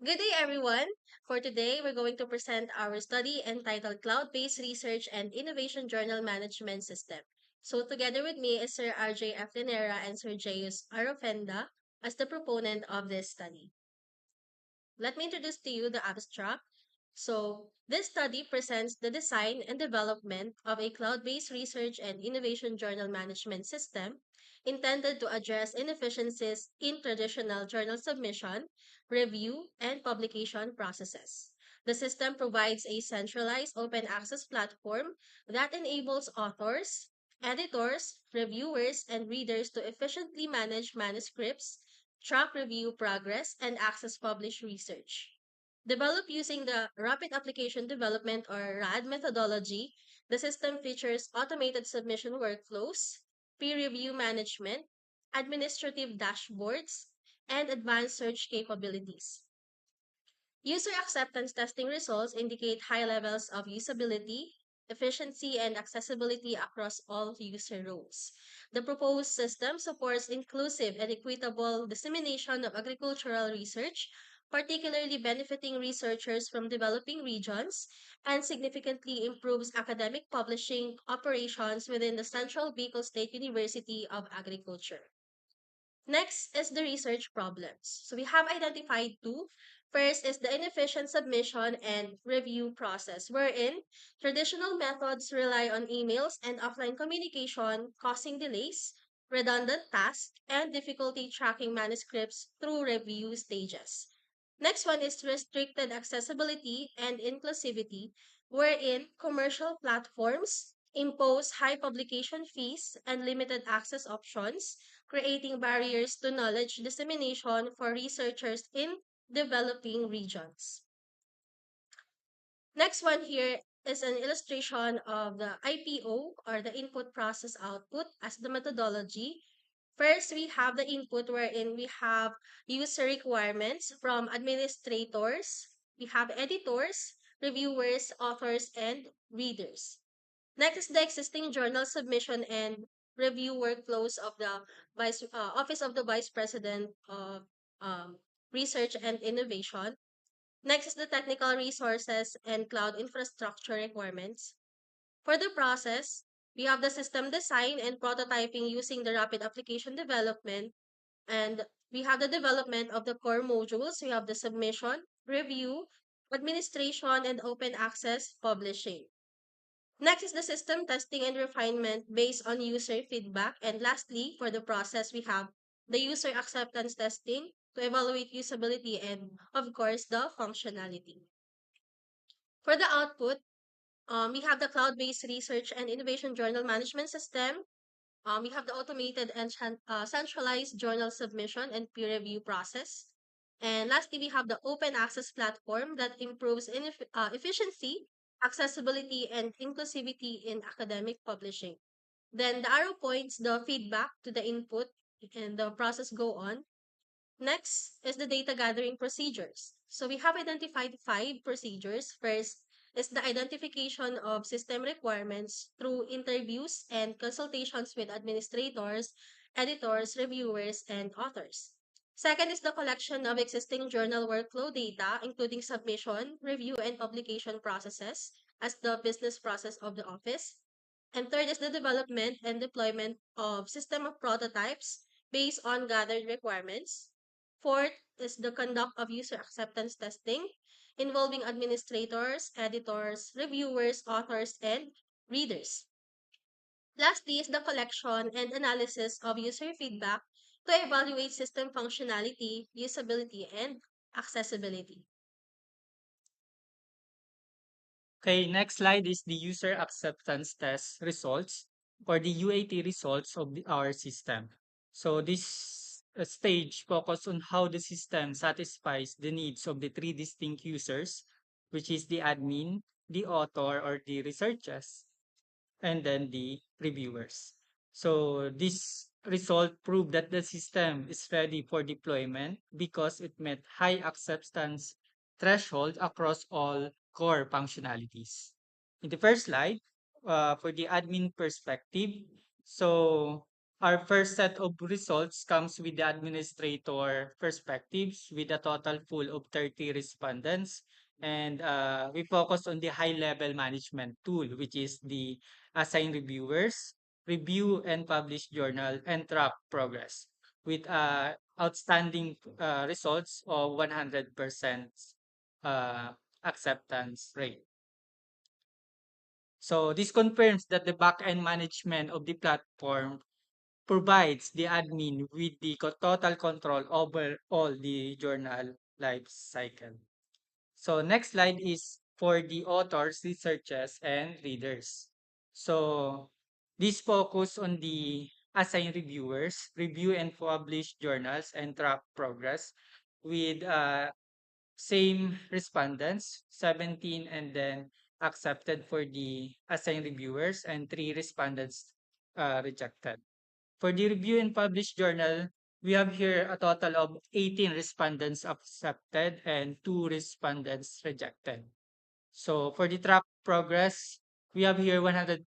Good day, everyone. For today, we're going to present our study entitled Cloud-Based Research and Innovation Journal Management System. So together with me is Sir RJ F. Linera and Sir Jayus Arofenda as the proponent of this study. Let me introduce to you the abstract. So, this study presents the design and development of a cloud-based research and innovation journal management system intended to address inefficiencies in traditional journal submission, review, and publication processes. The system provides a centralized open access platform that enables authors, editors, reviewers, and readers to efficiently manage manuscripts, track review progress, and access published research. Developed using the Rapid Application Development or RAD methodology, the system features automated submission workflows, peer review management, administrative dashboards, and advanced search capabilities. User acceptance testing results indicate high levels of usability, efficiency, and accessibility across all user roles. The proposed system supports inclusive and equitable dissemination of agricultural research, particularly benefiting researchers from developing regions, and significantly improves academic publishing operations within the Central Bicol State University of Agriculture. Next is the research problems. So we have identified two. First is the inefficient submission and review process, wherein traditional methods rely on emails and offline communication, causing delays, redundant tasks, and difficulty tracking manuscripts through review stages. Next one is restricted accessibility and inclusivity, wherein commercial platforms impose high publication fees and limited access options, creating barriers to knowledge dissemination for researchers in developing regions. Next one here is an illustration of the IPO or the input process output as the methodology. First, we have the input wherein we have user requirements from administrators, we have editors, reviewers, authors, and readers. Next is the existing journal submission and review workflows of the Office of the Vice President of um, Research and Innovation. Next is the technical resources and cloud infrastructure requirements. For the process, we have the system design and prototyping using the rapid application development, and we have the development of the core modules. We have the submission, review, administration, and open access publishing. Next is the system testing and refinement based on user feedback. And lastly, for the process, we have the user acceptance testing to evaluate usability and, of course, the functionality. For the output, we have the cloud-based research and innovation journal management system. We have the automated and centralized journal submission and peer review process. And lastly, we have the open access platform that improves efficiency, accessibility, and inclusivity in academic publishing. Then the arrow points the feedback to the input and the process go on. Next is the data gathering procedures. So we have identified five procedures. First is the identification of system requirements through interviews and consultations with administrators, editors, reviewers, and authors. Second is the collection of existing journal workflow data, including submission, review, and publication processes as the business process of the office. And third is the development and deployment of system of prototypes based on gathered requirements. Fourth is the conduct of user acceptance testing involving administrators, editors, reviewers, authors, and readers. Lastly is the collection and analysis of user feedback to evaluate system functionality, usability, and accessibility. Okay, next slide is the user acceptance test results or the UAT results of our system. So this stage focus on how the system satisfies the needs of the three distinct users, which is the admin, the author or the researchers, and then the reviewers. So this result proved that the system is ready for deployment because it met high acceptance threshold across all core functionalities. In the first slide, for the admin perspective, so Our first set of results comes with the administrator perspectives with a total full of 30 respondents. And we focus on the high level management tool, which is the assign reviewers, review and publish journal, and track progress with outstanding results of 100% uh, acceptance rate. So this confirms that the back-end management of the platform provides the admin with the total control over all the journal life cycle. So next slide is for the authors, researchers, and readers. So this focus on the assigned reviewers, review and publish journals, and track progress with same respondents, 17, and then accepted for the assigned reviewers, and 3 respondents rejected. For the review and published journal, we have here a total of 18 respondents accepted and 2 respondents rejected. So for the track progress, we have here 100%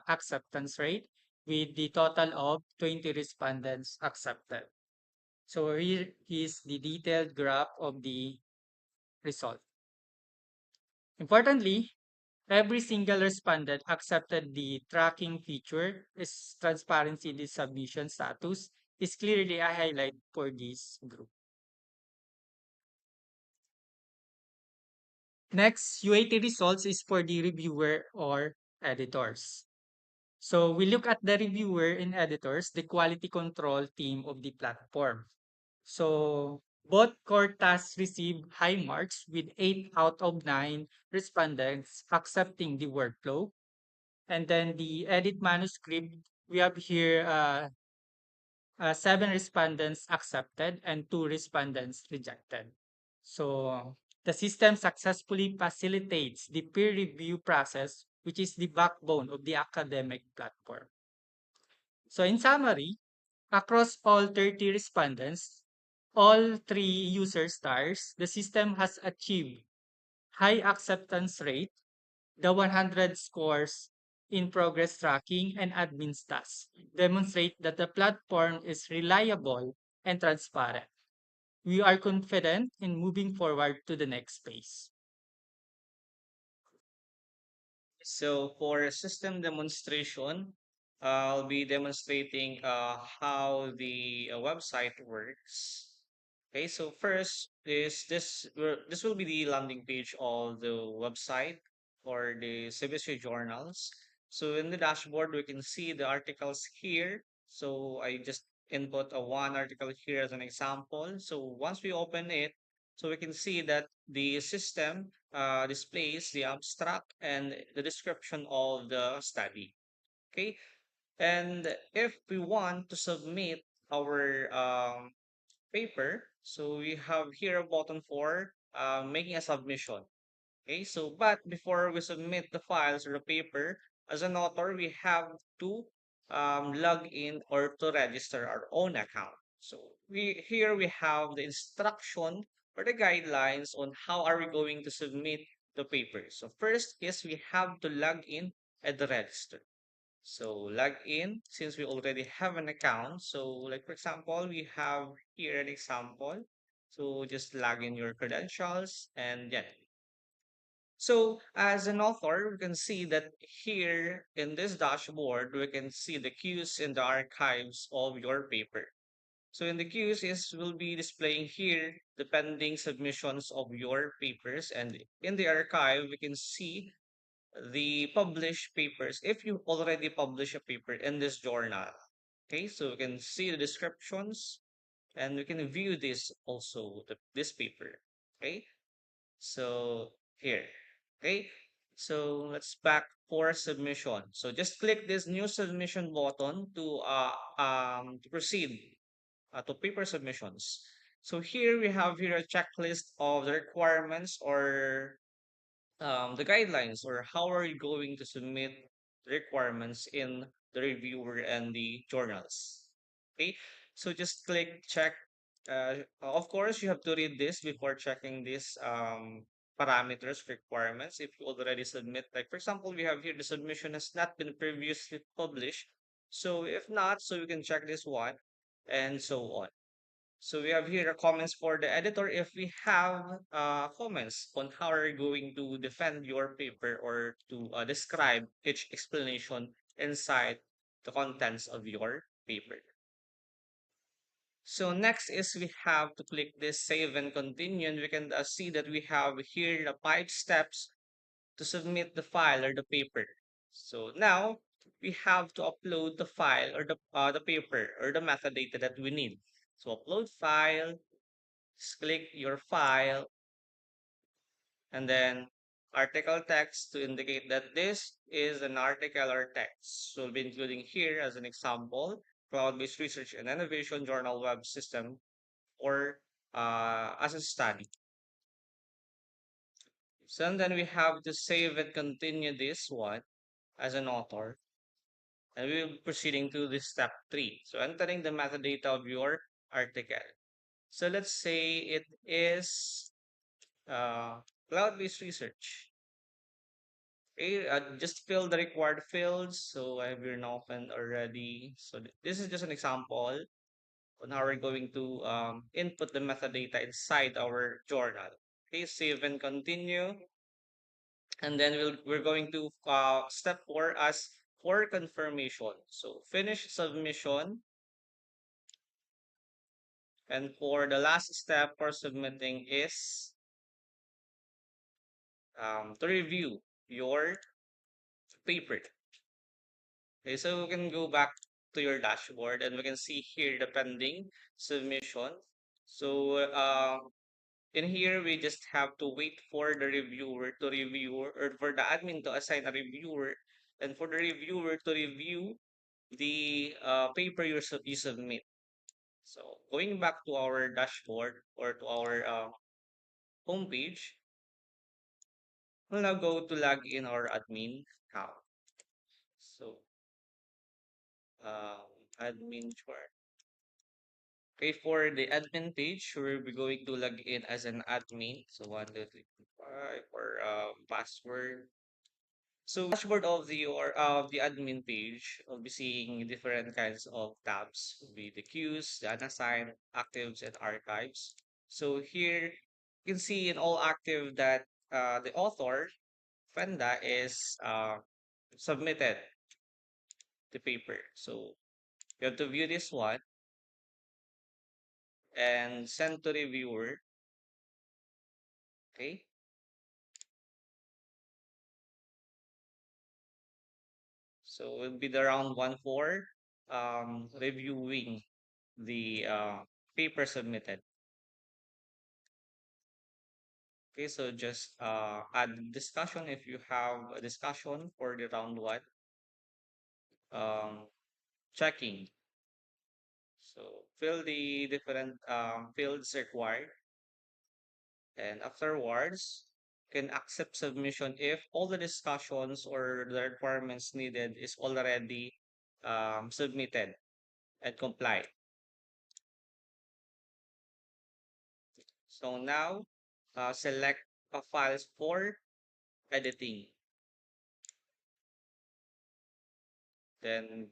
acceptance rate with the total of 20 respondents accepted. So here is the detailed graph of the result. Importantly, every single respondent accepted the tracking feature is transparency the submission status is clearly a highlight for this group. Next, UAT results is for the reviewer or editors. So we look at the reviewer and editors, the quality control team of the platform. So both core tasks received high marks with 8 out of 9 respondents accepting the workflow. And then the edit manuscript, we have here 7 respondents accepted and 2 respondents rejected. So the system successfully facilitates the peer review process, which is the backbone of the academic platform. So in summary, across all 30 respondents, all 3 user stars, the system has achieved high acceptance rate, the 100 scores in progress tracking and admin tasks demonstrate that the platform is reliable and transparent. We are confident in moving forward to the next phase. So for a system demonstration, I'll be demonstrating how the website works. Okay, so first is this will be the landing page of the website for the CBC journals. So in the dashboard, we can see the articles here. So I just input a one article here as an example. So once we open it, so we can see that the system displays the abstract and the description of the study. Okay, and if we want to submit our paper. So we have here a button for making a submission. Okay, so but before we submit the files or the paper, as an author, we have to log in or to register our own account. So we here we have the instruction or the guidelines on how are we going to submit the paper. So first is we have to log in at the register. So log in since we already have an account. So like for example, we have here an example. So just log in your credentials and yeah. So as an author, we can see that here in this dashboard, we can see the queues in the archives of your paper. So in the queues is will be displaying here the pending submissions of your papers, and in the archive we can see the published papers if you already publish a paper in this journal. Okay, so we can see the descriptions and we can view this also, this paper. Okay, so here. Okay, so let's back for submission. So just click this new submission button to proceed to paper submissions. So here we have here a checklist of the requirements or the guidelines or how are you going to submit the requirements in the reviewer and the journals. Okay, so just click check. Of course, you have to read this before checking these parameters requirements. If you already submit, like for example, we have here the submission has not been previously published. So if not, so we can check this one and so on. So we have here a comments for the editor if we have comments on how are you going to defend your paper or to describe each explanation inside the contents of your paper. So next is we have to click this save and continue, and we can see that we have here the 5 steps to submit the file or the paper. So now we have to upload the file or the paper or the metadata that we need. So upload file, just click your file, and then article text to indicate that this is an article or text. So we'll be including here as an example, Cloud-based Research and Innovation Journal Web System or as a study. So and then we have to save and continue this one as an author. And we'll be proceeding to this step 3. So entering the metadata of your article. So let's say it is cloud-based research. Okay, just fill the required fields. So I have here now opened already. So this is just an example on how we're going to input the metadata inside our journal. Okay, save and continue. And then we're going to step 4 as for confirmation. So finish submission. And for the last step for submitting is to review your paper. Okay, so we can go back to your dashboard and we can see here the pending submission. So in here, we just have to wait for the reviewer to review or for the admin to assign a reviewer and for the reviewer to review the paper you submit. So going back to our dashboard or to our homepage, we'll now go to log in our admin account. So admin chart. Okay, for the admin page, we'll be going to log in as an admin. So 1, 2, 3, 4, 5 for password. So dashboard of the admin page, we'll be seeing different kinds of tabs. Will be the queues, the unassigned, actives, and archives. So here you can see in all active that the author Fenda is submitted the paper. So you have to view this one and send to reviewer. Okay. So it will be the round 1 for reviewing the paper submitted. Okay, so just add discussion if you have a discussion for the round 1. Um, checking. So fill the different fields required, and afterwards can accept submission if all the discussions or the requirements needed is already submitted and complied. So now select files for editing. Then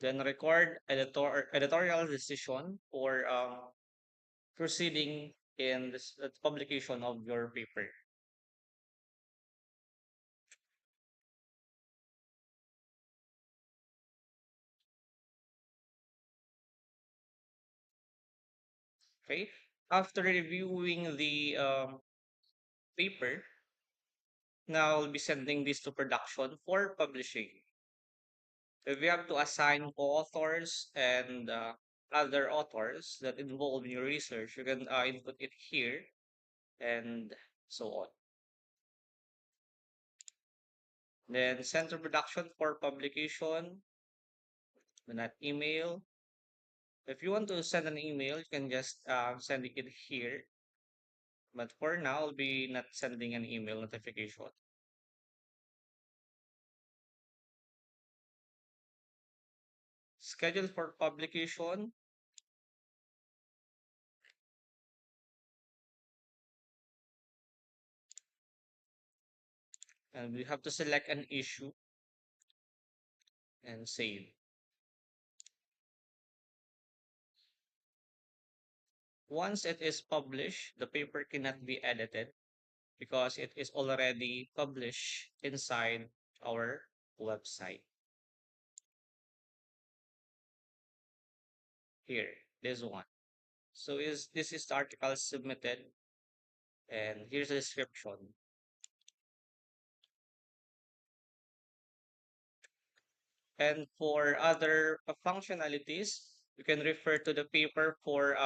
then record editorial decision for proceeding in this publication of your paper. Okay. After reviewing the paper, now I'll be sending this to production for publishing. If you have to assign co-authors and other authors that involve in your research, you can input it here and so on. Then send to production for publication, then that email. If you want to send an email, you can just send it here. But for now, I'll be not sending an email notification. Schedule for publication. And we have to select an issue and save. Once it is published, the paper cannot be edited because it is already published inside our website. Here, this one. So this is the article submitted, and here's the description. And for other functionalities, you can refer to the paper for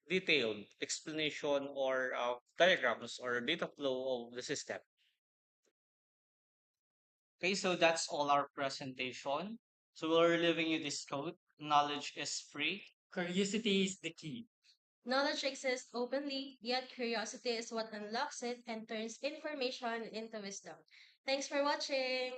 detailed explanation or diagrams or data flow of the system. Okay, so that's all our presentation. So we're leaving you this quote: knowledge is free. Curiosity is the key. Knowledge exists openly, yet curiosity is what unlocks it and turns information into wisdom. Thanks for watching.